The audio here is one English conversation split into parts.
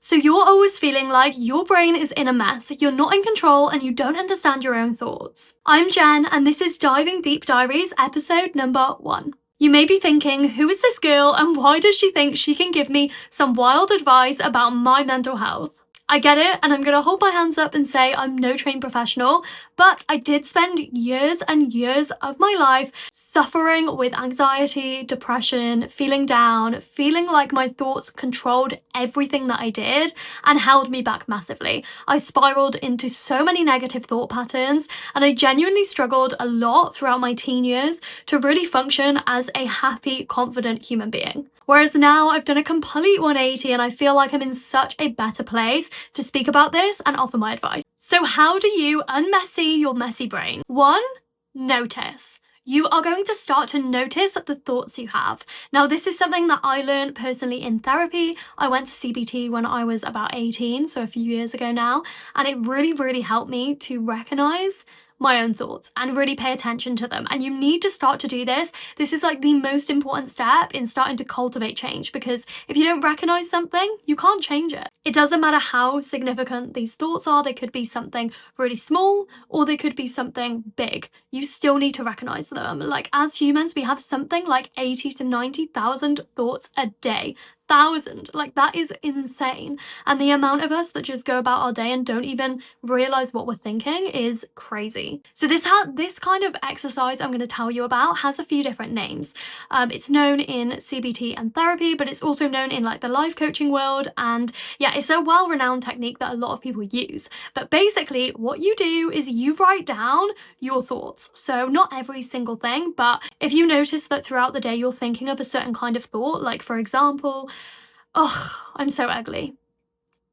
So you're always feeling like your brain is in a mess, you're not in control, and you don't understand your own thoughts. I'm Jen, and this is Diving Deep Diaries, episode number 1. You may be thinking, who is this girl and why does she think she can give me some wild advice about my mental health? I get it, and I'm going to hold my hands up and say I'm no trained professional, but I did spend years and years of my life suffering with anxiety, depression, feeling down, feeling like my thoughts controlled everything that I did and held me back massively. I spiraled into so many negative thought patterns, and I genuinely struggled a lot throughout my teen years to really function as a happy, confident human being. Whereas now I've done a complete 180 and I feel like I'm in such a better place to speak about this and offer my advice. So how do you unmessy your messy brain? 1. Notice. You are going to start to notice the thoughts you have. Now, this is something that I learned personally in therapy. I went to CBT when I was about 18, so a few years ago now, and it really helped me to recognize my own thoughts and really pay attention to them. And you need to start to do this. This is like the most important step in starting to cultivate change, because if you don't recognize something, you can't change it. It doesn't matter how significant these thoughts are. They could be something really small or they could be something big. You still need to recognize them. Like, as humans, we have something like 80 to 90,000 thoughts a day. Like, that is insane. And the amount of us that just go about our day and don't even realize what we're thinking is crazy. So this kind of exercise I'm going to tell you about has a few different names. It's known in CBT and therapy, but it's also known in like the life coaching world, and yeah, it's a well-renowned technique that a lot of people use. But basically what you do is you write down your thoughts. So not every single thing, but if you notice that throughout the day you're thinking of a certain kind of thought, like for example, oh, I'm so ugly,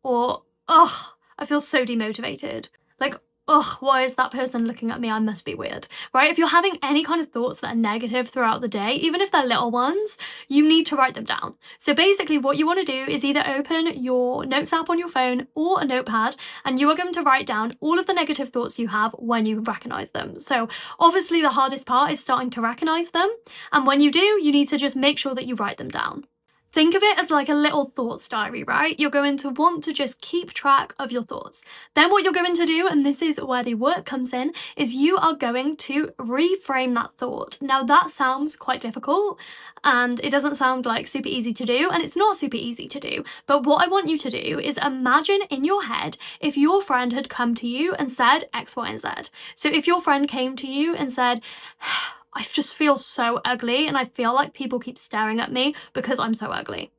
or oh, I feel so demotivated, like, oh, why is that person looking at me? I must be weird, right? If you're having any kind of thoughts that are negative throughout the day, even if they're little ones, you need to write them down. So basically what you want to do is either open your notes app on your phone or a notepad, and you are going to write down all of the negative thoughts you have when you recognize them. So obviously the hardest part is starting to recognize them, and when you do, you need to just make sure that you write them down. Think of it as like a little thoughts diary, right? You're going to want to just keep track of your thoughts. Then what you're going to do, and this is where the work comes in, is you are going to reframe that thought. Now that sounds quite difficult and it doesn't sound like super easy to do, and it's not super easy to do. But what I want you to do is imagine in your head if your friend had come to you and said X, Y, and Z. So if your friend came to you and said, I just feel so ugly and I feel like people keep staring at me because I'm so ugly.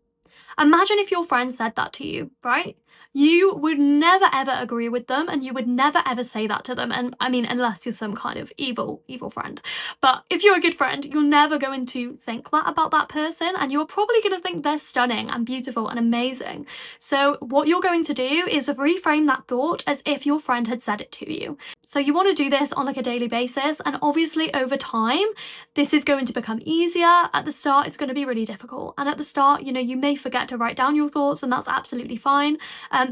Imagine if your friend said that to you, right? You would never ever agree with them, and you would never ever say that to them. And I mean, unless you're some kind of evil friend. But if you're a good friend, you're never going to think that about that person, and you're probably going to think they're stunning and beautiful and amazing. So what you're going to do is reframe that thought as if your friend had said it to you. So you want to do this on like a daily basis, and obviously over time this is going to become easier. At the start it's going to be really difficult, and at the start, you know, you may forget to write down your thoughts, and that's absolutely fine.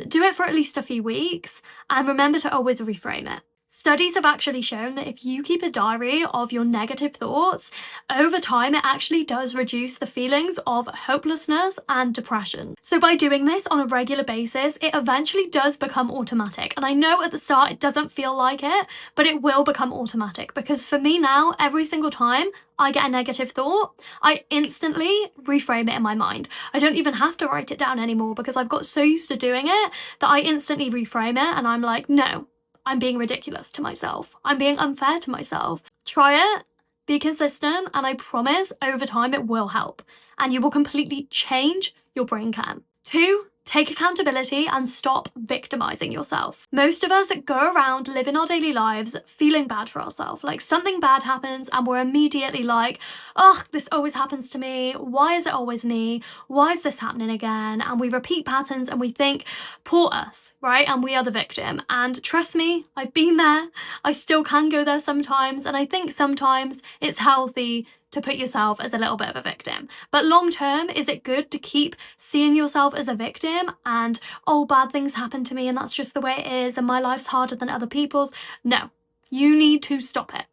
Do it for at least a few weeks, and remember to always reframe it. Studies have actually shown that if you keep a diary of your negative thoughts, over time it actually does reduce the feelings of hopelessness and depression. So by doing this on a regular basis, it eventually does become automatic. And I know at the start it doesn't feel like it, but it will become automatic, because for me now, every single time I get a negative thought, I instantly reframe it in my mind. I don't even have to write it down anymore, because I've got so used to doing it that I instantly reframe it, and I'm like, no, I'm being ridiculous to myself. I'm being unfair to myself. Try it, be consistent, and I promise over time it will help, and you will completely change your brain chem. 2, take accountability and stop victimizing yourself. Most of us go around living our daily lives feeling bad for ourselves. Like something bad happens and we're immediately like, oh, this always happens to me. Why is it always me? Why is this happening again? And we repeat patterns and we think, poor us, right? And we are the victim. And trust me, I've been there. I still can go there sometimes. And I think sometimes it's healthy to put yourself as a little bit of a victim. But long term, is it good to keep seeing yourself as a victim and, oh, bad things happen to me and that's just the way it is and my life's harder than other people's? No, you need to stop it.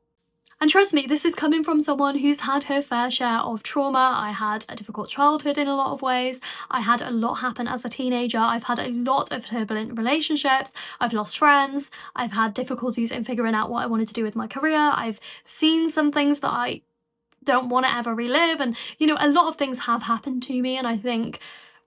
And trust me, this is coming from someone who's had her fair share of trauma. I had a difficult childhood in a lot of ways. I had a lot happen as a teenager. I've had a lot of turbulent relationships. I've lost friends. I've had difficulties in figuring out what I wanted to do with my career. I've seen some things that I don't want to ever relive. And, a lot of things have happened to me. And I think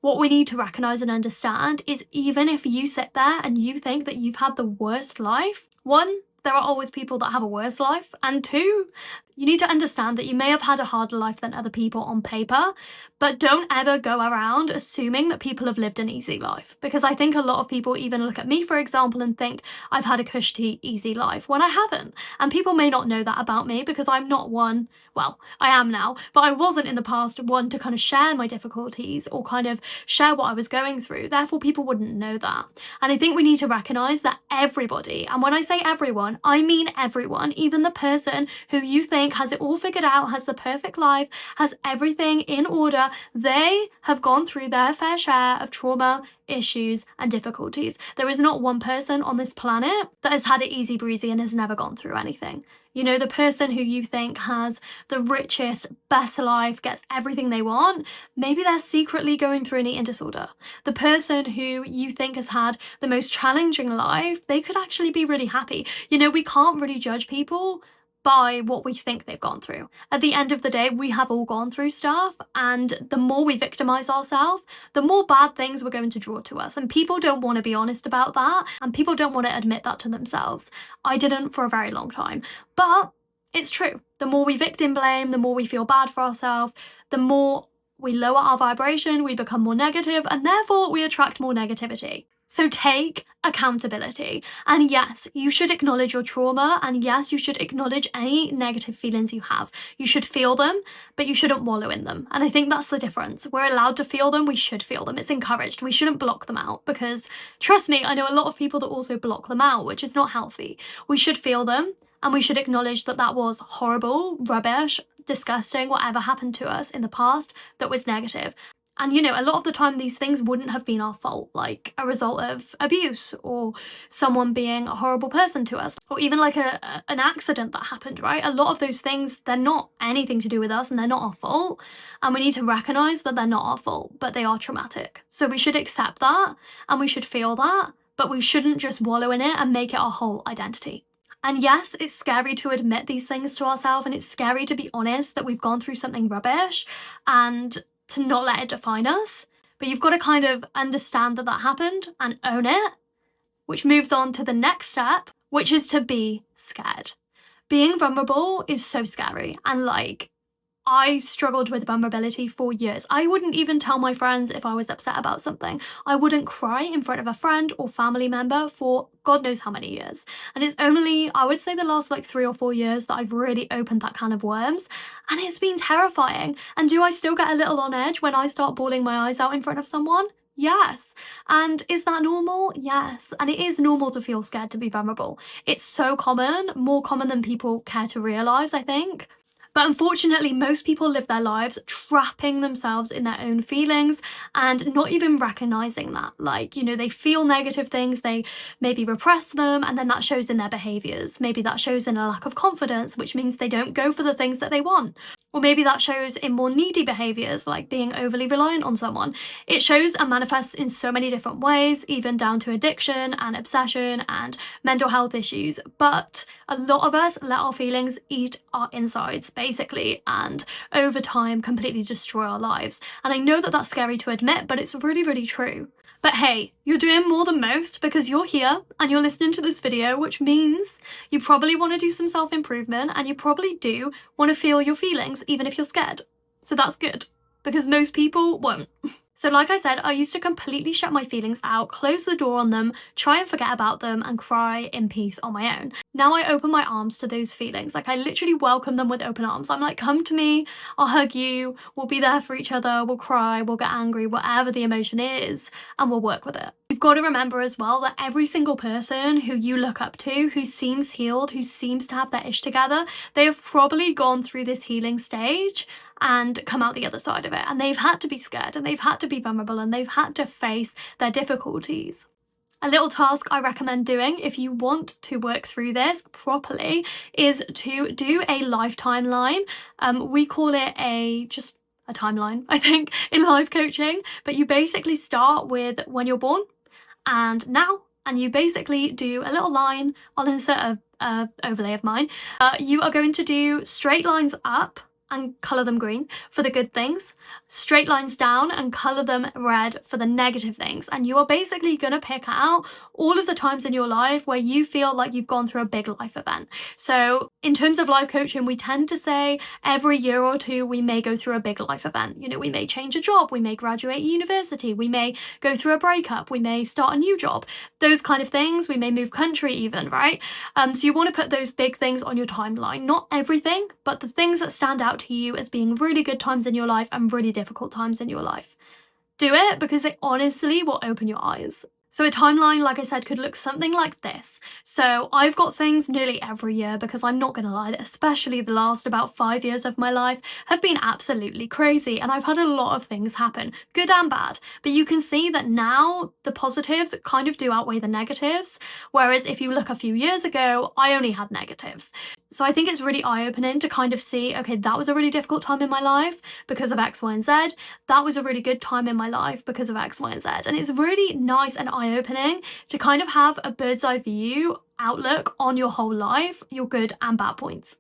what we need to recognize and understand is even if you sit there and you think that you've had the worst life, one, there are always people that have a worse life. And two, you need to understand that you may have had a harder life than other people on paper, but don't ever go around assuming that people have lived an easy life. Because I think a lot of people even look at me, for example, and think I've had a cushy, easy life when I haven't. And people may not know that about me because I'm not one, well, I am now, but I wasn't in the past one to kind of share my difficulties or kind of share what I was going through. Therefore, people wouldn't know that. And I think we need to recognize that everybody, and when I say everyone, I mean everyone, even the person who you think has it all figured out, has the perfect life, has everything in order, they have gone through their fair share of trauma, issues, and difficulties. There is not one person on this planet that has had it easy breezy and has never gone through anything. The person who you think has the richest, best life, gets everything they want, maybe they're secretly going through an eating disorder. The person who you think has had the most challenging life, they could actually be really happy. We can't really judge people by what we think they've gone through. At the end of the day, we have all gone through stuff, and the more we victimize ourselves, the more bad things we're going to draw to us. And people don't want to be honest about that, and people don't want to admit that to themselves. I didn't for a very long time, but it's true. The more we victim blame, the more we feel bad for ourselves, the more we lower our vibration, we become more negative, and therefore we attract more negativity. So take accountability. And yes, you should acknowledge your trauma. And yes, you should acknowledge any negative feelings you have. You should feel them, but you shouldn't wallow in them. And I think that's the difference. We're allowed to feel them. We should feel them. It's encouraged. We shouldn't block them out because, trust me, I know a lot of people that also block them out, which is not healthy. We should feel them. And we should acknowledge that that was horrible, rubbish, disgusting, whatever happened to us in the past that was negative. And a lot of the time these things wouldn't have been our fault, like a result of abuse or someone being a horrible person to us, or even like an accident that happened, right? A lot of those things, they're not anything to do with us and they're not our fault. And we need to recognize that they're not our fault, but they are traumatic. So we should accept that and we should feel that, but we shouldn't just wallow in it and make it our whole identity. And yes, it's scary to admit these things to ourselves, and it's scary to be honest that we've gone through something rubbish and to not let it define us. But you've got to kind of understand that that happened and own it, which moves on to the next step, which is to be scared. Being vulnerable is so scary, and I struggled with vulnerability for years. I wouldn't even tell my friends if I was upset about something. I wouldn't cry in front of a friend or family member for God knows how many years. And it's only, I would say, the last 3 or 4 years that I've really opened that can of worms. And it's been terrifying. And do I still get a little on edge when I start bawling my eyes out in front of someone? Yes. And is that normal? Yes. And it is normal to feel scared to be vulnerable. It's so common, more common than people care to realize, I think. But unfortunately, most people live their lives trapping themselves in their own feelings and not even recognizing that. They feel negative things, they maybe repress them, and then that shows in their behaviors. Maybe that shows in a lack of confidence, which means they don't go for the things that they want. Or maybe that shows in more needy behaviors, like being overly reliant on someone. It shows and manifests in so many different ways, even down to addiction and obsession and mental health issues. But a lot of us let our feelings eat our insides, basically, and over time completely destroy our lives. And I know that that's scary to admit, but it's really, really true. But hey, you're doing more than most because you're here and you're listening to this video, which means you probably want to do some self-improvement and you probably do want to feel your feelings even if you're scared. So that's good, because most people won't. So like I said, I used to completely shut my feelings out, close the door on them, try and forget about them, and cry in peace on my own. Now I open my arms to those feelings. I literally welcome them with open arms. I'm like, come to me, I'll hug you, we'll be there for each other, we'll cry, we'll get angry, whatever the emotion is, and we'll work with it. You've got to remember as well that every single person who you look up to, who seems healed, who seems to have their ish together, they have probably gone through this healing stage and come out the other side of it. And they've had to be scared and they've had to be vulnerable and they've had to face their difficulties. A little task I recommend doing if you want to work through this properly is to do a life timeline. We call it just a timeline, I think, in life coaching, but you basically start with when you're born and now, and you basically do a little line. I'll insert a overlay of mine. You are going to do straight lines up and colour them green for the good things, straight lines down and colour them red for the negative things. And you are basically going to pick out all of the times in your life where you feel like you've gone through a big life event. So in terms of life coaching, we tend to say every year or two we may go through a big life event. You know, we may change a job, we may graduate university, we may go through a breakup, we may start a new job, those kind of things. We may move country even, right? So you want to put those big things on your timeline, not everything, but the things that stand out to you as being really good times in your life and really difficult times in your life. Do it because it honestly will open your eyes. So a timeline, like I said, could look something like this. So I've got things nearly every year because I'm not going to lie, especially the last about 5 years of my life have been absolutely crazy, and I've had a lot of things happen, good and bad. But you can see that now the positives kind of do outweigh the negatives, whereas if you look a few years ago, I only had negatives. So I think it's really eye-opening to kind of see, okay, that was a really difficult time in my life because of X, Y, and Z. That was a really good time in my life because of X, Y, and Z. And it's really nice and eye-opening to kind of have a bird's eye view outlook on your whole life, your good and bad points.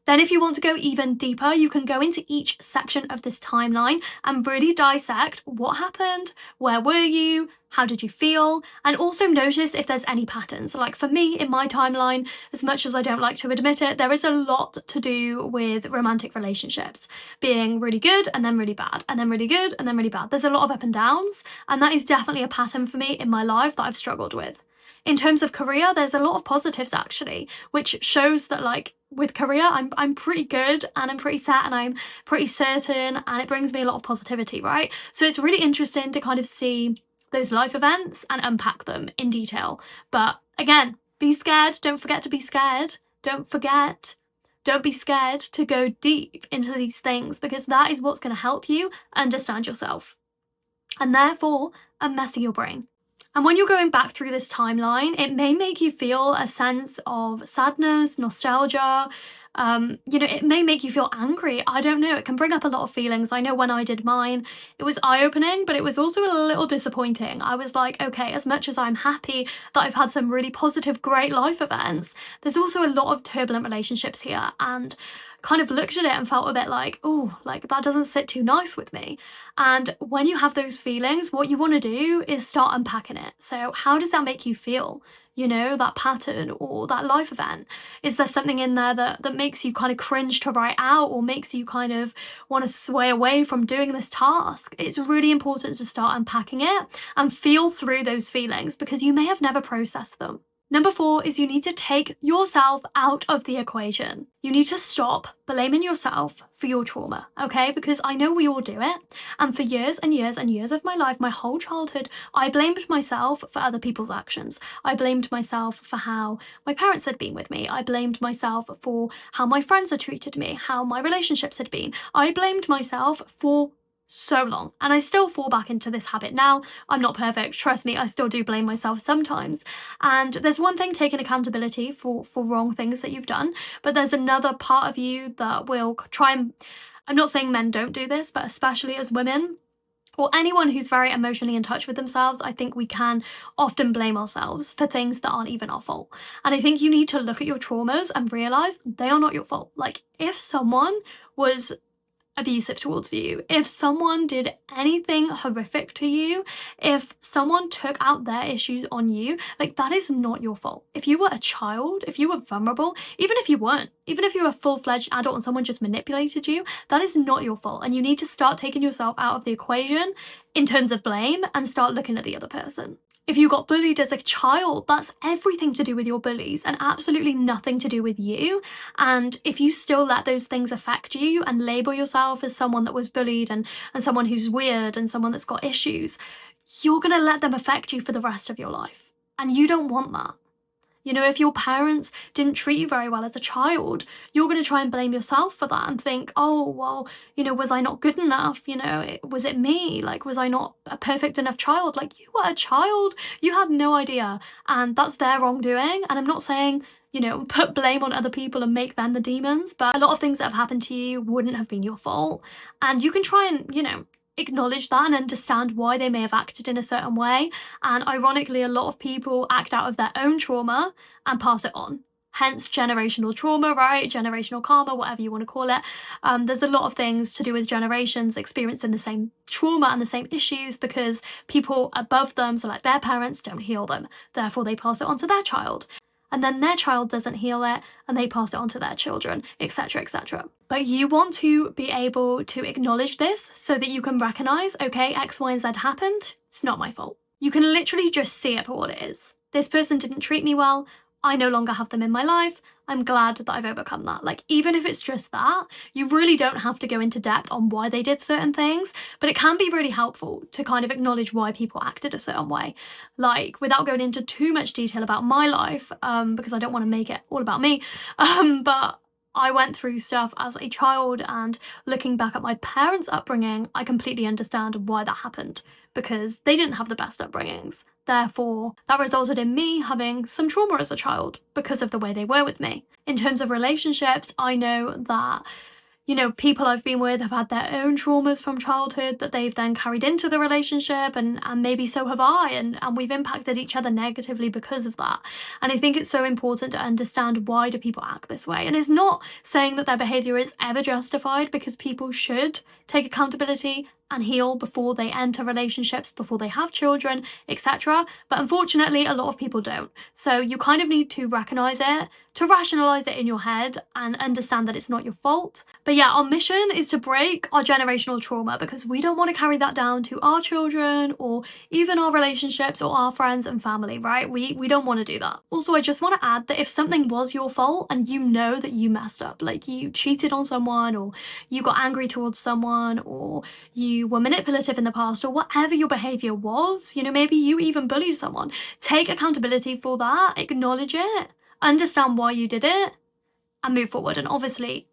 Then if you want to go even deeper, you can go into each section of this timeline and really dissect what happened, where were you, how did you feel, and also notice if there's any patterns. Like for me, in my timeline, as much as I don't like to admit it, there is a lot to do with romantic relationships being really good and then really bad, and then really good and then really bad. There's a lot of up and downs, and that is definitely a pattern for me in my life that I've struggled with. In terms of career, there's a lot of positives actually, which shows that like with career, I'm pretty good and I'm pretty set and I'm pretty certain, and it brings me a lot of positivity, right? So it's really interesting to kind of see those life events and unpack them in detail. But again, be scared. Don't forget to be scared. Don't be scared to go deep into these things, because that is what's going to help you understand yourself and therefore unmessy your brain. And when you're going back through this timeline, it may make you feel a sense of sadness, nostalgia. It may make you feel angry. I don't know. It can bring up a lot of feelings. I know when I did mine, it was eye-opening, but it was also a little disappointing. I was like, okay, as much as I'm happy that I've had some really positive, great life events, there's also a lot of turbulent relationships here, and kind of looked at it and felt a bit like, oh, like that doesn't sit too nice with me. And when you have those feelings, what you want to do is start unpacking it. So how does that make you feel? You know, that pattern or that life event? Is there something in there that makes you kind of cringe to write out, or makes you kind of want to sway away from doing this task? It's really important to start unpacking it and feel through those feelings, because you may have never processed them. Number 4 is you need to take yourself out of the equation. You need to stop blaming yourself for your trauma, okay? Because I know we all do it. And for years and years and years of my life, my whole childhood, I blamed myself for other people's actions. I blamed myself for how my parents had been with me. I blamed myself for how my friends had treated me, how my relationships had been. I blamed myself for so long, and I still fall back into this habit now. I'm not perfect, trust me, I still do blame myself sometimes. And there's one thing taking accountability for wrong things that you've done, but there's another part of you that will try and, I'm not saying men don't do this, but especially as women, or anyone who's very emotionally in touch with themselves, I think we can often blame ourselves for things that aren't even our fault. And I think you need to look at your traumas and realize they are not your fault. Like, if someone was abusive towards you, if someone did anything horrific to you, if someone took out their issues on you, like, that is not your fault. If you were a child, if you were vulnerable, even if you weren't, even if you were a full-fledged adult and someone just manipulated you, that is not your fault. And you need to start taking yourself out of the equation in terms of blame and start looking at the other person. If you got bullied as a child, that's everything to do with your bullies and absolutely nothing to do with you. And if you still let those things affect you and label yourself as someone that was bullied and someone who's weird and someone that's got issues, you're going to let them affect you for the rest of your life. And you don't want that. If your parents didn't treat you very well as a child, you're going to try and blame yourself for that and think, oh, well, was I not good enough? Was it me? Like, was I not a perfect enough child? Like, you were a child, you had no idea. And that's their wrongdoing. And I'm not saying, put blame on other people and make them the demons, but a lot of things that have happened to you wouldn't have been your fault. And you can try and, acknowledge that and understand why they may have acted in a certain way. And ironically, a lot of people act out of their own trauma and pass it on. Hence generational trauma, right? Generational karma, whatever you want to call it. There's a lot of things to do with generations experiencing the same trauma and the same issues because people above them, so like their parents, don't heal them. Therefore, they pass it on to their child. And then their child doesn't heal it and they pass it on to their children, etc., etc. But you want to be able to acknowledge this so that you can recognize, okay, X, Y, and Z happened. It's not my fault. You can literally just see it for what it is. This person didn't treat me well. I no longer have them in my life. I'm glad that I've overcome that. Like, even if it's just that, you really don't have to go into depth on why they did certain things, but it can be really helpful to kind of acknowledge why people acted a certain way. Like, without going into too much detail about my life, because I don't want to make it all about me, but I went through stuff as a child, and looking back at my parents' upbringing, I completely understand why that happened, because they didn't have the best upbringings. Therefore, that resulted in me having some trauma as a child because of the way they were with me. In terms of relationships, I know that people I've been with have had their own traumas from childhood that they've then carried into the relationship, and maybe so have I, and we've impacted each other negatively because of that. And I think it's so important to understand, why do people act this way? And it's not saying that their behaviour is ever justified, because people should take accountability and heal before they enter relationships, before they have children, etc. But unfortunately, a lot of people don't. So you kind of need to recognise it, to rationalise it in your head and understand that it's not your fault. But yeah, our mission is to break our generational trauma, because we don't want to carry that down to our children or even our relationships or our friends and family, right? We don't want to do that. Also, I just want to add that if something was your fault and you know that you messed up, like you cheated on someone, or you got angry towards someone, or you were manipulative in the past, or whatever your behaviour was, maybe you even bullied someone, take accountability for that, acknowledge it, understand why you did it, and move forward. And obviously,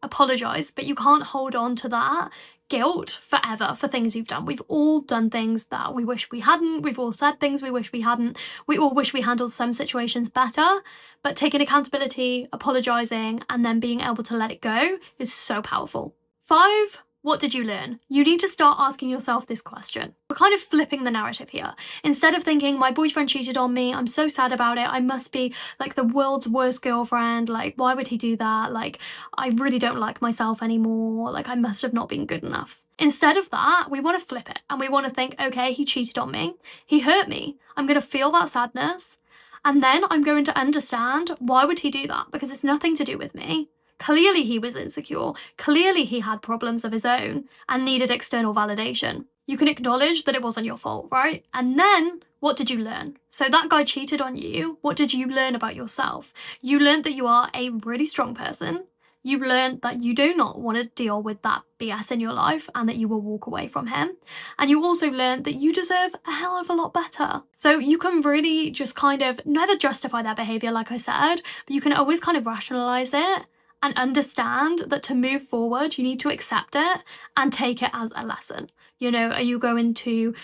apologise, but you can't hold on to that guilt forever for things you've done. We've all done things that we wish we hadn't. We've all said things we wish we hadn't. We all wish we handled some situations better, but taking accountability, apologising, and then being able to let it go is so powerful. 5, what did you learn? You need to start asking yourself this question. We're kind of flipping the narrative here. Instead of thinking, my boyfriend cheated on me, I'm so sad about it, I must be like the world's worst girlfriend, like why would he do that? Like, I really don't like myself anymore, like I must have not been good enough. Instead of that, we want to flip it and we want to think, okay, he cheated on me, he hurt me, I'm going to feel that sadness, and then I'm going to understand, why would he do that? Because it's nothing to do with me. Clearly he was insecure, clearly he had problems of his own and needed external validation. You can acknowledge that it wasn't your fault, right? And then, what did you learn? So that guy cheated on you, what did you learn about yourself? You learned that you are a really strong person. You learned that you do not want to deal with that BS in your life and that you will walk away from him. And you also learned that you deserve a hell of a lot better. So you can really just kind of never justify their behaviour, like I said, but you can always kind of rationalise it and understand that to move forward, you need to accept it and take it as a lesson. Are you going to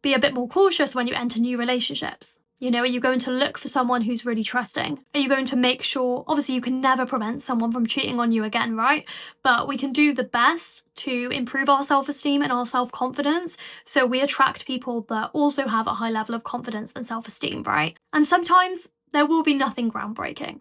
be a bit more cautious when you enter new relationships? Are you going to look for someone who's really trusting? Are you going to make sure, obviously you can never prevent someone from cheating on you again, right? But we can do the best to improve our self-esteem and our self-confidence, so we attract people that also have a high level of confidence and self-esteem, right? And sometimes there will be nothing groundbreaking.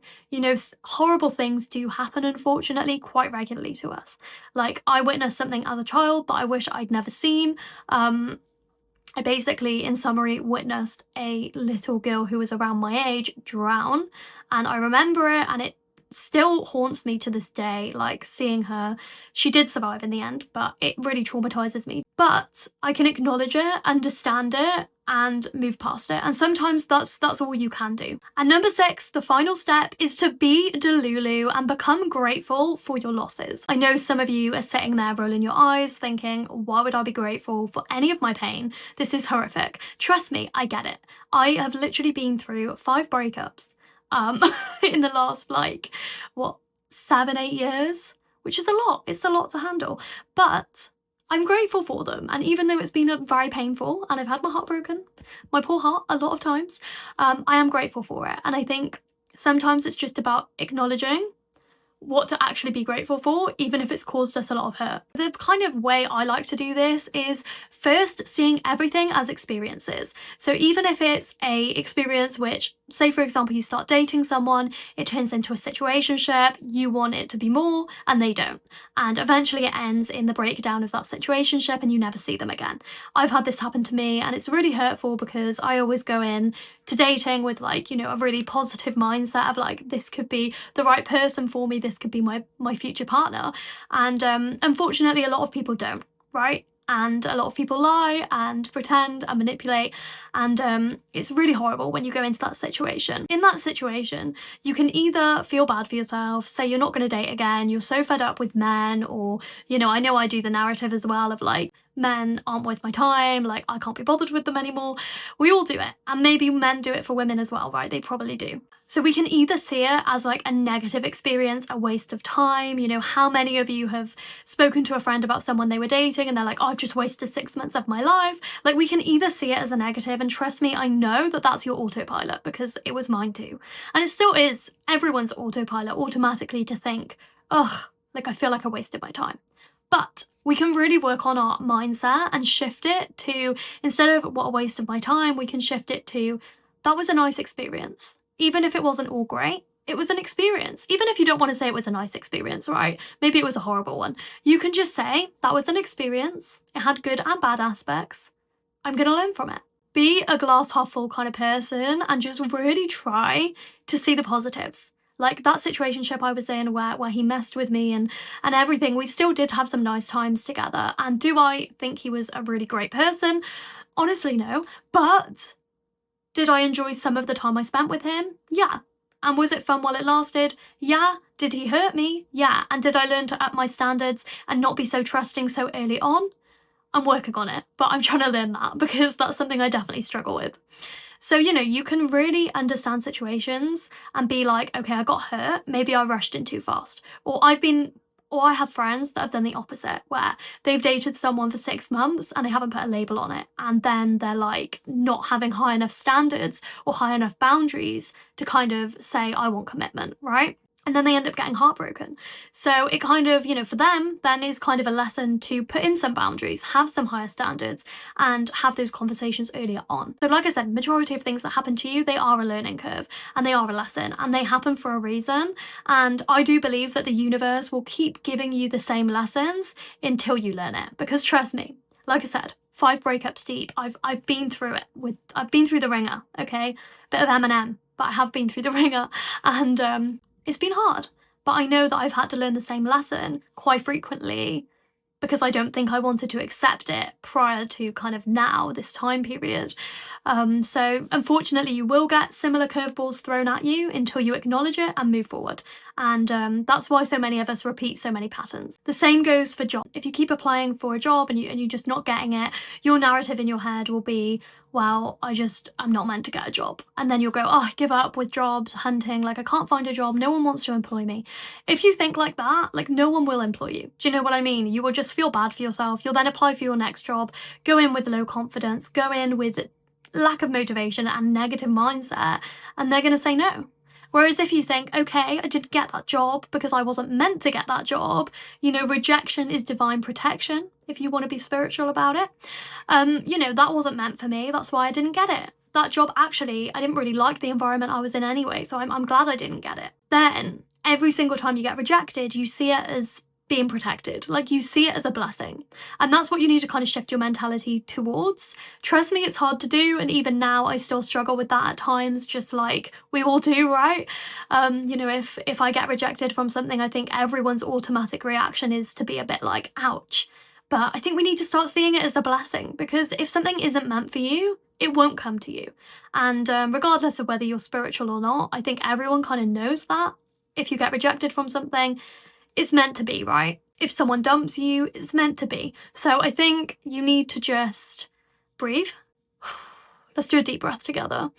Horrible things do happen, unfortunately, quite regularly to us. Like, I witnessed something as a child that I wish I'd never seen. I basically, in summary, witnessed a little girl who was around my age drown, and I remember it, and it still haunts me to this day, like seeing her. She did survive in the end, but it really traumatizes me. But I can acknowledge it, understand it, and move past it. And sometimes that's all you can do. And number 6, the final step, is to be delulu and become grateful for your losses. I know some of you are sitting there rolling your eyes thinking, why would I be grateful for any of my pain? This is horrific. Trust me, I get it. I have literally been through 5 breakups. in the last, like, what, 7, 8 years, which is a lot. It's a lot to handle. But I'm grateful for them. And even though it's been very painful and I've had my heart broken, my poor heart, a lot of times, I am grateful for it. And I think sometimes it's just about acknowledging what to actually be grateful for, even if it's caused us a lot of hurt. The kind of way I like to do this is first seeing everything as experiences. So even if it's a experience which, say for example, you start dating someone, it turns into a situationship, you want it to be more and they don't. And eventually it ends in the breakdown of that situationship and you never see them again. I've had this happen to me and it's really hurtful because I always go in to dating with, like, you know, a really positive mindset of like, this could be the right person for me, this could be my future partner. And unfortunately a lot of people don't, right? And a lot of people lie and pretend and manipulate, and it's really horrible when you go into that situation. In that situation, you can either feel bad for yourself, say you're not going to date again, you're so fed up with men, or, you know I do the narrative as well of like, men aren't worth my time, like I can't be bothered with them anymore. We all do it, and maybe men do it for women as well, right? They probably do. So we can either see it as like a negative experience, a waste of time. You know, how many of you have spoken to a friend about someone they were dating and they're like, oh, I've just wasted 6 months of my life. Like, we can either see it as a negative, and trust me, I know that that's your autopilot because it was mine too. And it still is everyone's autopilot automatically to think, ugh, like I feel like I wasted my time. But we can really work on our mindset and shift it to, instead of what a waste of my time, we can shift it to, that was a nice experience. Even if it wasn't all great, it was an experience. Even if you don't want to say it was a nice experience, right? Maybe it was a horrible one. You can just say, that was an experience. It had good and bad aspects. I'm going to learn from it. Be a glass half full kind of person and just really try to see the positives. Like that situationship I was in where he messed with me and everything, we still did have some nice times together. And do I think he was a really great person? Honestly, no. But did I enjoy some of the time I spent with him? Yeah. And was it fun while it lasted? Yeah. Did he hurt me? Yeah. And did I learn to up my standards and not be so trusting so early on? I'm working on it, but I'm trying to learn that because that's something I definitely struggle with. So, you know, you can really understand situations and be like, okay, I got hurt. Maybe I rushed in too fast. Or I have friends that have done the opposite, where they've dated someone for 6 months and they haven't put a label on it. And then they're like not having high enough standards or high enough boundaries to kind of say, I want commitment, right? And then they end up getting heartbroken. So it kind of, you know, for them then is kind of a lesson to put in some boundaries, have some higher standards, and have those conversations earlier on. So like I said, majority of things that happen to you, they are a learning curve and they are a lesson and they happen for a reason. And I do believe that the universe will keep giving you the same lessons until you learn it. Because trust me, like I said, 5 breakups deep, I've been through it. I've been through the ringer, okay? Bit of Eminem, but I have been through the ringer, and it's been hard, but I know that I've had to learn the same lesson quite frequently because I don't think I wanted to accept it prior to kind of now, this time period. So unfortunately, you will get similar curveballs thrown at you until you acknowledge it and move forward. And that's why so many of us repeat so many patterns. The same goes for jobs. If you keep applying for a job and you're just not getting it, your narrative in your head will be, well, I'm not meant to get a job. And then you'll go, oh, I give up with jobs, hunting, like I can't find a job, no one wants to employ me. If you think like that, like no one will employ you. Do you know what I mean? You will just feel bad for yourself. You'll then apply for your next job, go in with low confidence, go in with lack of motivation and negative mindset, and they're going to say no. Whereas if you think, okay, I didn't get that job because I wasn't meant to get that job, you know, rejection is divine protection, if you want to be spiritual about it. You know, that wasn't meant for me, that's why I didn't get it. That job, actually, I didn't really like the environment I was in anyway, so I'm glad I didn't get it. Then, every single time you get rejected, you see it as being protected. Like, you see it as a blessing. And that's what you need to kind of shift your mentality towards. Trust me, it's hard to do, and even now I still struggle with that at times, just like we all do, right? You know, if I get rejected from something, I think everyone's automatic reaction is to be a bit like, ouch. But I think we need to start seeing it as a blessing, because if something isn't meant for you, it won't come to you. And regardless of whether you're spiritual or not, I think everyone kind of knows that. If you get rejected from something, it's meant to be, right? If someone dumps you, it's meant to be. So I think you need to just breathe. Let's do a deep breath together.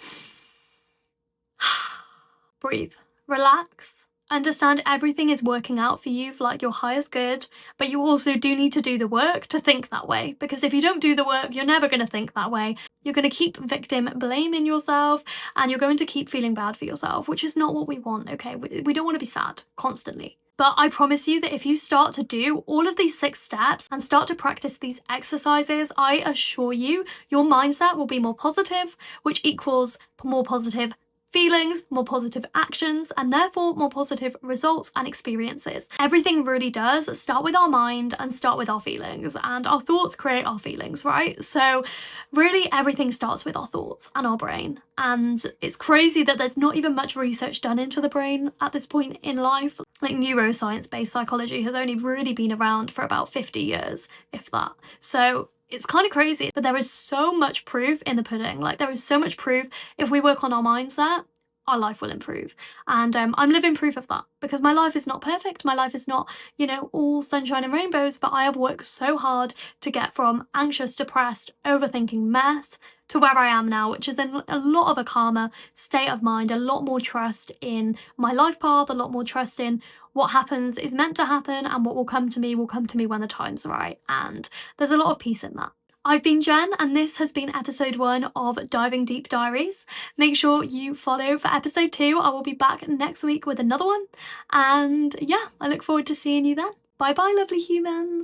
breathe, relax, understand everything is working out for you for like your highest good, but you also do need to do the work to think that way, because if you don't do the work, you're never going to think that way. You're going to keep victim blaming yourself and you're going to keep feeling bad for yourself, which is not what we want, okay? We don't want to be sad constantly. But I promise you that if you start to do all of these 6 steps and start to practice these exercises, I assure you, your mindset will be more positive, which equals more positive feelings, more positive actions, and therefore more positive results and experiences. Everything really does start with our mind and start with our feelings, and our thoughts create our feelings, right? So really everything starts with our thoughts and our brain. And it's crazy that there's not even much research done into the brain at this point in life. Like neuroscience-based psychology has only really been around for about 50 years, if that. So it's kind of crazy, but there is so much proof in the pudding. Like there is so much proof if we work on our mindset, our life will improve. And I'm living proof of that, because my life is not perfect. My life is not, all sunshine and rainbows, but I have worked so hard to get from anxious, depressed, overthinking mess to where I am now, which is in a lot of a calmer state of mind, a lot more trust in my life path, a lot more trust in what happens is meant to happen, and what will come to me when the time's right. And there's a lot of peace in that. I've been Jen, and this has been episode 1 of Diving Deep Diaries. Make sure you follow for episode 2. I will be back next week with another one. And yeah, I look forward to seeing you then. Bye bye, lovely humans.